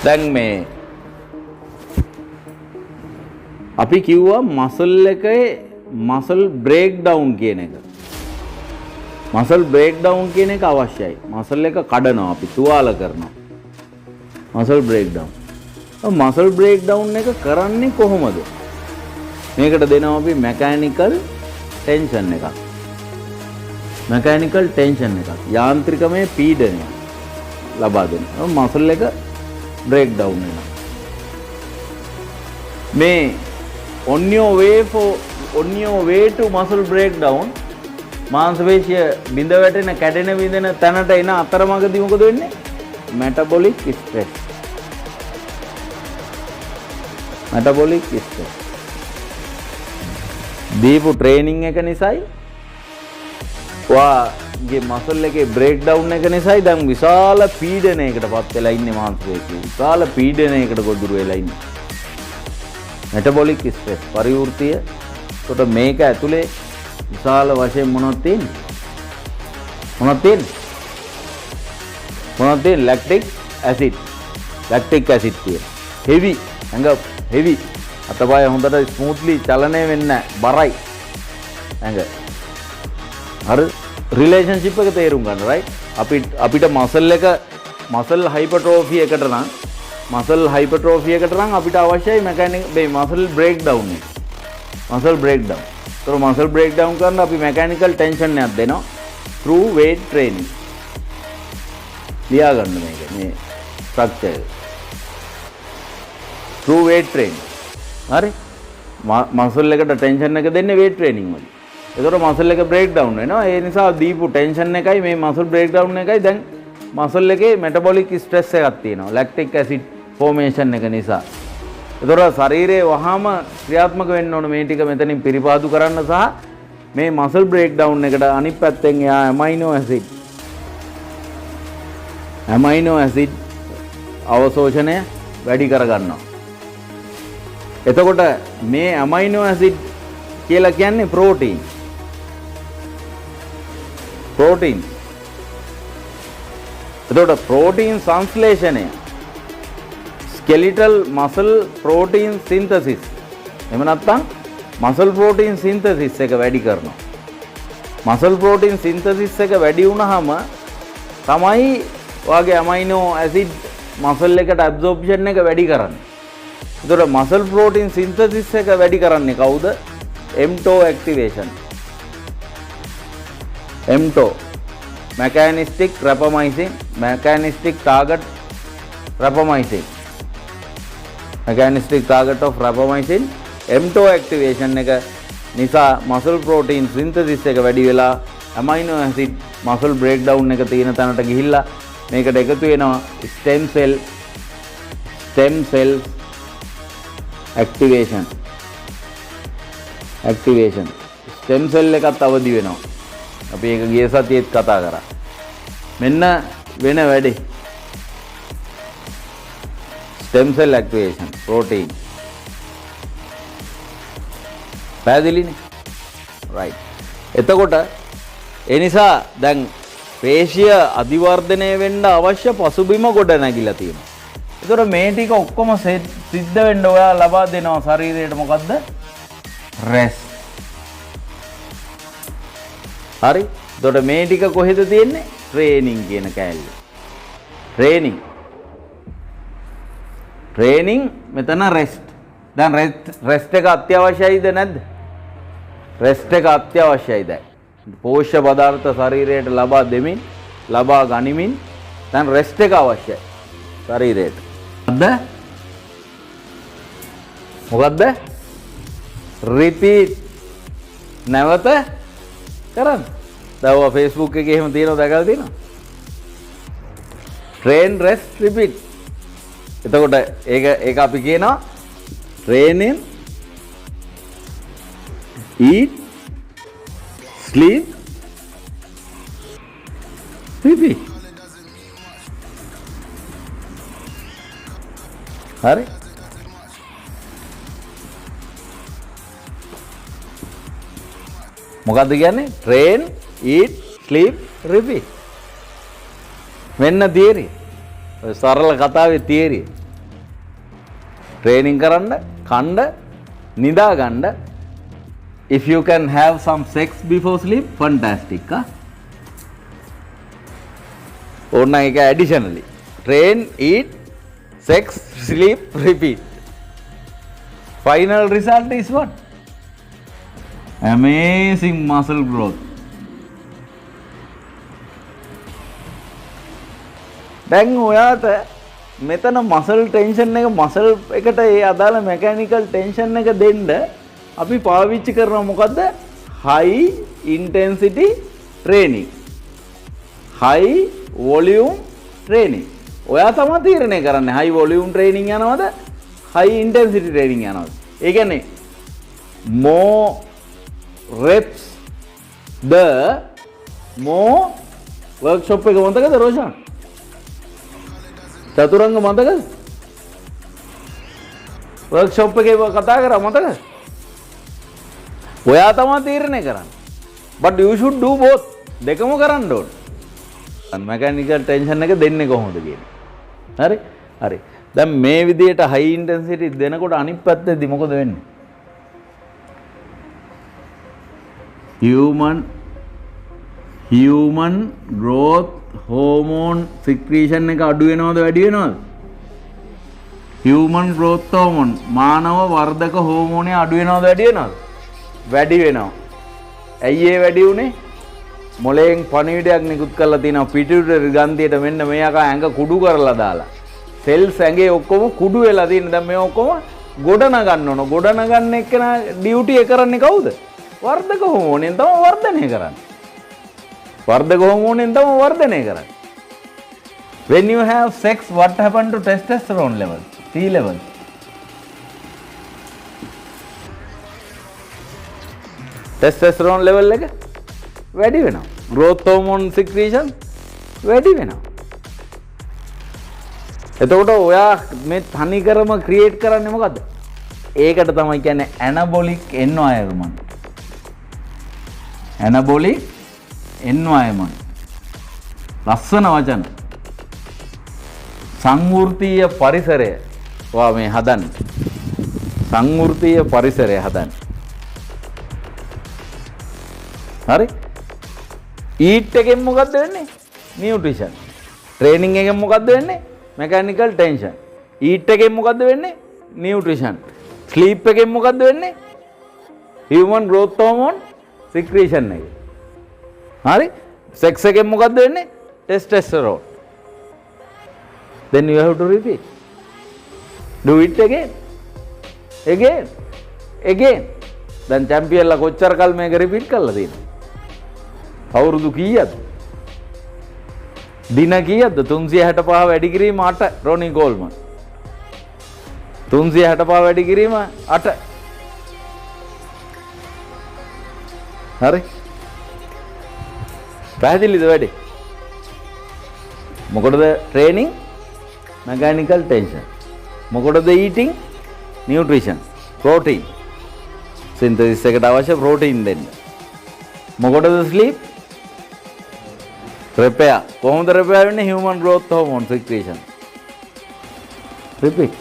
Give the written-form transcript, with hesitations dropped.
දැන් මේ අපි කිව්වා මසල් එකේ මසල් බ්‍රේක් ඩවුන් කියන එක. මසල් බ්‍රේක් ඩවුන් කියන එක අවශ්‍යයි. මසල් එක කඩනවා අපි තුවාල කරනවා. Muscle breakdown. Muscle breakdown එක කරන්නේ කොහොමද? මේකට දෙනවා අපි මෙකැනිකල් ටෙන්ෂන් එකක්. මෙකැනිකල් ටෙන්ෂන් එකක්. යාන්ත්‍රිකමය පීඩනය ලබා දෙනවා. මසල් එක බ්‍රේක් ඩවුන් වෙනවා. මේ on your way to muscle breakdown මාංශ පේශිය බිඳ වැටෙන කැඩෙන විඳෙන තැනට එන අතරමඟදී මොකද වෙන්නේ? metabolic stress. metabolic stress. දීපු ට්‍රේනින් එක නිසායි ඔයාගේ මසල් එකේ බ්‍රේක් ඩවුන් එක නිසායි දැන් විශාල පීඩනයකට පත් වෙලා ඉන්නේ මාංශ පේශිය. විශාල පීඩනයකට ගොදුරු වෙලා ඉන්නේ. මෙටබොලික් ස්ට්‍රෙස් පරිවෘතිය. එතකොට මේක ඇතුලේ විශාල වශයෙන් මොනවද තියෙන්නේ? Lactic acid. ලැක්ටික් ඇසිඩ් තියෙන. හෙවි ඇඟ හෙවි. අතපය හොඳට ස්මූත්ලි චලනය වෙන්නේ නැහැ. බරයි ඇඟ. අර රිලේෂන්ෂිප් එක තේරුම් ගන්න right. අපිට මසල් හයිපර්ට්‍රෝෆි එකට නම් මසල් හයිපර්ට්‍රෝෆි එකට නම් අපිට අවශ්‍යයි මසල් බ්‍රේක් ඩවුන් එක. Muscle breakdown. ඒතර මසල් බ්‍රේක් ඩවුන් කරන්න අපි මෙකැනිකල් ටෙන්ෂන් එකක් දෙනවා through weight training. ලියා ගන්න මේක මේ ස්ට්‍රක්චර් එක. through weight training. හරි? මසල් එකට ටෙන්ෂන් එක දෙන්නේ weight training වලින්. ඒතර මසල් එක බ්‍රේක් ඩවුන් වෙනවා. ඒ නිසා දීපු ටෙන්ෂන් එකයි මේ මසල් බ්‍රේක් ඩවුන් එකයි දැන් මසල් එකේ මෙටබොලික් ස්ට්‍රෙස් එකක් තියෙනවා. ලැක්ටික් ඇසිඩ් ෆෝමේෂන් එක නිසා. ඒතර ශරීරයේ වහාම ක්‍රියාත්මක වෙන්න ඕන මේ ටික මෙතනින් පිරිපාදු කරන්න සහ මේ මසල් බ්‍රේක් ඩවුන් එකට අනිත් පැත්තෙන් එයා ඇමයිනෝ ඇසිඩ් අවශෝෂණය වැඩි කර ගන්නවා. එතකොට මේ ඇමයිනෝ ඇසිඩ් කියලා කියන්නේ ප්‍රෝටීන්. එතකොට ප්‍රෝටීන් සංශ්ලේෂණය ස්කෙලිටල් මසල් ප්‍රෝටීන් සින්තසිස් එහෙම නැත්නම් මසල් ප්‍රෝටීන් සින්තසිස් එක වැඩි කරනවා. මසල් ප්‍රෝටීන් සින්තසිස් එක වැඩි වුණාම තමයි ඔයාගේ ඇමයිනෝ ඇසිඩ් මසල් එකට ඇබ්සෝප්ෂන් එක වැඩි කරන්නේ. එතකොට මසල් ප්‍රෝටීන් සින්තසිස් එක වැඩි කරන්නේ කවුද? mTOR activation. mTOR mechanistic rapamycin mechanistic target of rapamycin mTOR activation එක නිසා muscle protein synthesis එක වැඩි වෙලා amino acid muscle breakdown එක තියෙන තැනට ගිහිල්ලා මේකට එකතු වෙනවා stem cell activation stem cell එකත් අවදි වෙනවා. අපි ඒක ගිය සතියේත් කතා කරා. මෙන්න වෙන වැඩේ. stem cell activation protein. පැහැදිලිනේ? right. එතකොට ඒ නිසා දැන් පේශිය අධිවර්ධනය වෙන්න අවශ්‍ය පසුබිම ගොඩ නැගිලා තියෙනවා. ඒතර මේ ටික ඔක්කොම සිද්ධ වෙන්න ඔයා ලබා දෙනවා ශරීරයට මොකද්ද? rest. හරි. එතකොට මේ ටික කොහෙද තියෙන්නේ? ට්‍රේනින් කියන කෑල්ලේ. ට්‍රේනින් මෙතන රෙස්ට්. දැන් රෙස්ට් එක අත්‍යවශ්‍යයිද නැද්ද? රෙස්ට් එක අත්‍යවශ්‍යයි දැන්. පෝෂ්‍ය පදාර්ථ ශරීරයට ලබා ගනිමින් දැන් රෙස්ට් එක අවශ්‍යයි ශරීරයට. මොකද්ද? රිපීට්. නැවත කරන්න. දැන් ඔය Facebook එකේ එහෙම තියෙනවා දැකලා තියෙනවා. train rest repeat. එතකොට ඒක අපි කියනවා training eat sleep repeat. හරි. මොකද්ද කියන්නේ? train eat sleep repeat. මෙන්න theory. ඔය සරල කතාවේ theory. training කරන්න, කණ්ඩ, නිදා ගන්න. If you can have some sex before sleep, fantastic. ඕන්න එක additionally. Train, eat, sex, sleep, repeat. Final result is what? Amazing muscle growth. දැන් ඔයාට මෙතන මසල් ටෙන්ෂන් එක මසල් එකට ඒ අදාළ මෙකැනිකල් ටෙන්ෂන් එක දෙන්න අපි පාවිච්චි කරනවා මොකද්ද? high intensity training. high volume training. ඔයා තමයි තීරණය කරන්නේ high volume training යනවද? high intensity training යනවද? ඒ කියන්නේ more reps the more workshop එක මොකටද රෝෂන්? චතුරංග මතකද? වර්ක්ෂොප් එකේ කතා කරා මතකද? ඔයා තමයි තීරණය කරන්නේ. But you should do both. දෙකම කරන්න ඕන. මැකැනිකල් ටෙන්ෂන් එක දෙන්නේ කොහොමද කියන්නේ. හරි? හරි. දැන් මේ විදිහට high intensity දෙනකොට අනිත් පැත්තේදී මොකද වෙන්නේ? human growth hormone secretion එක අඩු වෙනවද වැඩි වෙනවද? human growth hormone මානව වර්ධක හෝමෝනය අඩු වෙනවද වැඩි වෙනවද? වැඩි වෙනවා. ඇයි ඒ වැඩි උනේ? මොලෙන් පණිවිඩයක් නිකුත් කරලා තියෙනවා පිටියුටරි ග්‍රන්ථියට මෙන්න මේක ඇඟ කුඩු කරලා දාලා. සෙල්ස් ඇඟේ ඔක්කොම කුඩු වෙලා තියෙන. දැන් මේ ඔක්කොම ගොඩ නගන්න ඕන. ගොඩ නගන්න එක්කන ඩියුටි එක කරන්නේ කවුද? වර්ධක හෝමෝනයෙන් තමයි වර්ධනය කරන්නේ. වර්ධක හෝමෝනයෙන් තමයි වර්ධනය කරන්නේ. When you have sex, what happened to testosterone level? T level. testosterone level එක වැඩි වෙනවා. growth hormone secretion වැඩි වෙනවා. එතකොට ඔයා මේ තනිකරම ක්‍රියේට් කරන්නේ මොකද්ද? ඒකට තමයි කියන්නේ anabolic environment. anabolic environment. ලස්සන වචන. සංවෘත්තීය පරිසරය වා මේ හදන්න. සංවෘත්තීය පරිසරය හදන්න. හරි? ඊට් එකෙන් මොකද්ද වෙන්නේ? නියුට්‍රිෂන්. ට්‍රේනින් එකෙන් මොකද්ද වෙන්නේ? Mechanical tension. ඊට් එකෙන් මොකද්ද වෙන්නේ? නියුට්‍රිෂන්. ස්ලීප් එකෙන් මොකද්ද වෙන්නේ? human growth hormone secretion එක. හරි? sex එකෙන් මොකද්ද වෙන්නේ? testosterone. Then you have to repeat. Do it again. Again. දැන් චැම්පියන්ලා කොච්චර කල් මේක රිපීට් කරලා තියෙනවද? අවුරුදු කීයද? දින කීයද? 365 වැඩි කිරීම 8 රොනි ගෝල්මන්. 365 වැඩි කිරීම 8. හරි? පැහැදිලිද වැඩි? මොකටද ට්‍රේනින්? mechanical tension. මොකටද eating? nutrition. protein. synthesis එකට අවශ්‍ය protein දෙන්න. මොකටද sleep? repair. කොහොමද repair වෙන්නේ? human growth hormone secretion. repeat.